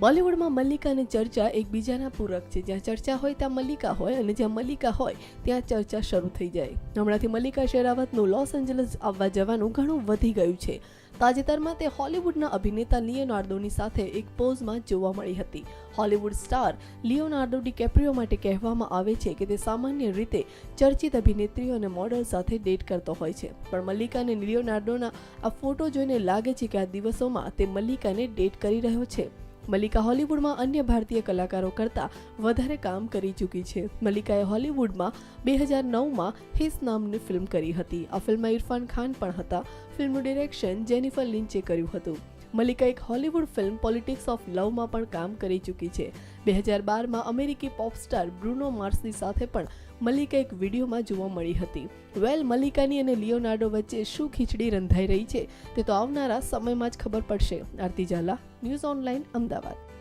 બોલિવૂડમાં મલ્લિકા અને ચર્ચા એકબીજાના પૂરક છે। જ્યાં ચર્ચા હોય ત્યાં મલ્લિકા હોય અને જ્યાં મલ્લિકા હોય ત્યાં ચર્ચા શરૂ થઈ જાય। હમણાંથી મલ્લિકા શેરાવતનું લોસ એન્જલસ આવવા જવાનું ઘણું વધી ગયું છે। તાજેતરમાં તે હોલિવૂડના અભિનેતા લિયોનાર્ડોની સાથે એક પોઝમાં જોવા મળી હતી। હોલિવૂડ સ્ટાર લિયોનાર્ડો ડિકેપ્રિયો માટે કહેવામાં આવે છે કે તે સામાન્ય રીતે ચર્ચિત અભિનેત્રીઓ અને મોડલ સાથે ડેટ કરતો હોય છે, પણ મલ્લિકા અને લિયોનાર્ડોના આ ફોટો જોઈને લાગે છે કે આ દિવસોમાં તે મલ્લિકાને ડેટ કરી રહ્યો છે। મલ્લિકા હોલિવૂડમાં અન્ય ભારતીય કલાકારો કરતાં વધારે કામ કરી ચૂકી છે। મલ્લિકાએ હોલિવૂડમાં 2009માં હિસ નામની ફિલ્મ કરી હતી। આ ફિલ્મમાં ઇરફાન ખાન પણ હતા। ફિલ્મનું ડિરેક્શન જેનિફર લિન્ચે કર્યું હતું। મલ્લિકા એક હોલિવૂડ ફિલ્મ પોલિટિક્સ ઓફ લવમાં પણ કામ કરી ચૂકી છે। 2012માં અમેરિકી પોપ સ્ટાર બ્રુનો માર્સની સાથે પણ મલ્લિકા એક વિડીયોમાં જોવા મળી હતી। મલ્લિકાની અને લિયોનાર્ડો વચ્ચે શું ખીચડી રંધાઈ રહી છે તે તો આવનારા સમયમાં જ ખબર પડશે। આરતી ઝાલા, ન્યૂઝ ઓનલાઈન, અમદાવાદ।